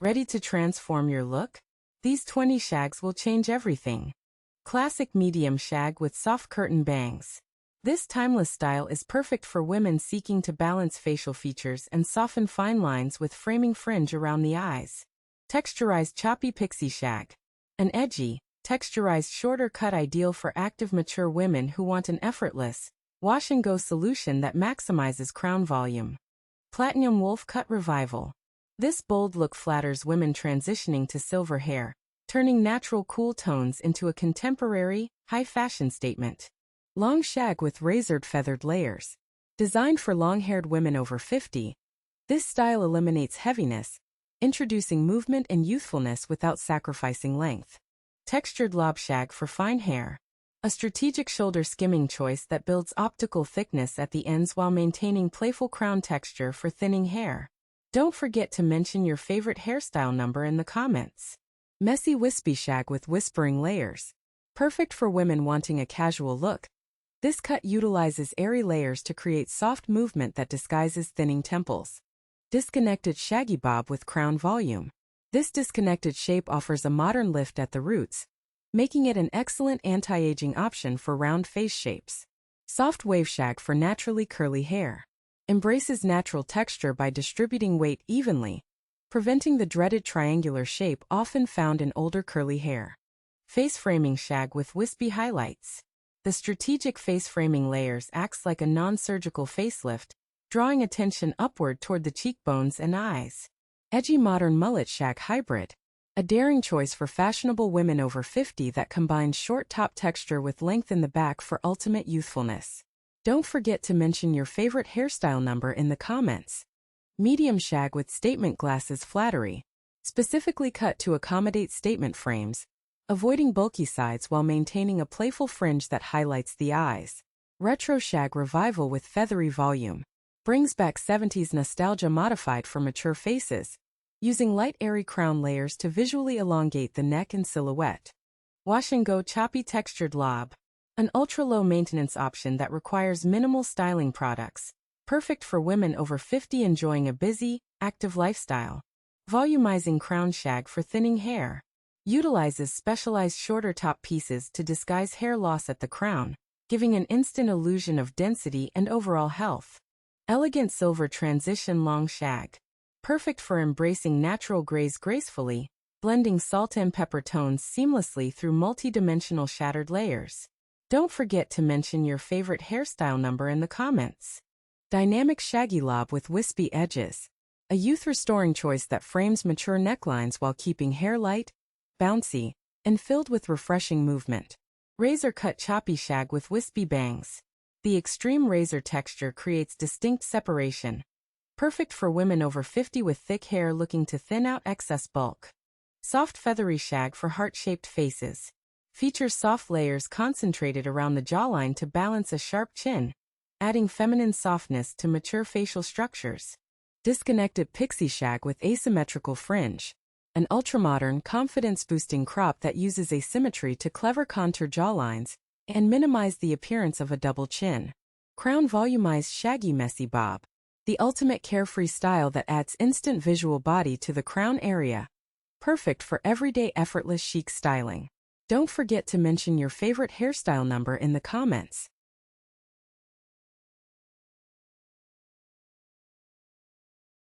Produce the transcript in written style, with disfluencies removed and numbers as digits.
Ready to transform your look? These 20 shags will change everything. Classic medium shag with soft curtain bangs. This timeless style is perfect for women seeking to balance facial features and soften fine lines with framing fringe around the eyes. Texturized choppy pixie shag. An edgy, texturized shorter cut ideal for active mature women who want an effortless, wash-and-go solution that maximizes crown volume. Platinum wolf cut revival. This bold look flatters women transitioning to silver hair, turning natural cool tones into a contemporary, high-fashion statement. Long shag with razored feathered layers. Designed for long-haired women over 50, this style eliminates heaviness, introducing movement and youthfulness without sacrificing length. Textured lob shag for fine hair. A strategic shoulder skimming choice that builds optical thickness at the ends while maintaining playful crown texture for thinning hair. Don't forget to mention your favorite hairstyle number in the comments. Messy wispy shag with whispering layers. Perfect for women wanting a casual look. This cut utilizes airy layers to create soft movement that disguises thinning temples. Disconnected shaggy bob with crown volume. This disconnected shape offers a modern lift at the roots, making it an excellent anti-aging option for round face shapes. Soft wave shag for naturally curly hair. Embraces natural texture by distributing weight evenly, preventing the dreaded triangular shape often found in older curly hair. Face framing shag with wispy highlights. The strategic face framing layers acts like a non-surgical facelift, drawing attention upward toward the cheekbones and eyes. Edgy modern mullet shag hybrid. A daring choice for fashionable women over 50 that combines short top texture with length in the back for ultimate youthfulness. Don't forget to mention your favorite hairstyle number in the comments. Medium shag with statement glasses flattery. Specifically cut to accommodate statement frames, avoiding bulky sides while maintaining a playful fringe that highlights the eyes. Retro shag revival with feathery volume. Brings back 70s nostalgia modified for mature faces, using light airy crown layers to visually elongate the neck and silhouette. Wash and go choppy textured lob. An ultra-low maintenance option that requires minimal styling products. Perfect for women over 50 enjoying a busy, active lifestyle. Volumizing crown shag for thinning hair. Utilizes specialized shorter top pieces to disguise hair loss at the crown, giving an instant illusion of density and overall health. Elegant silver transition long shag. Perfect for embracing natural grays gracefully, blending salt and pepper tones seamlessly through multi-dimensional shattered layers. Don't forget to mention your favorite hairstyle number in the comments. Dynamic shaggy lob with wispy edges. A youth-restoring choice that frames mature necklines while keeping hair light, bouncy, and filled with refreshing movement. Razor-cut choppy shag with wispy bangs. The extreme razor texture creates distinct separation. Perfect for women over 50 with thick hair looking to thin out excess bulk. Soft feathery shag for heart-shaped faces. Features soft layers concentrated around the jawline to balance a sharp chin, adding feminine softness to mature facial structures. Disconnected pixie shag with asymmetrical fringe. An ultramodern, confidence-boosting crop that uses asymmetry to clever contour jawlines and minimize the appearance of a double chin. Crown volumized shaggy messy bob. The ultimate carefree style that adds instant visual body to the crown area. Perfect for everyday effortless chic styling. Don't forget to mention your favorite hairstyle number in the comments.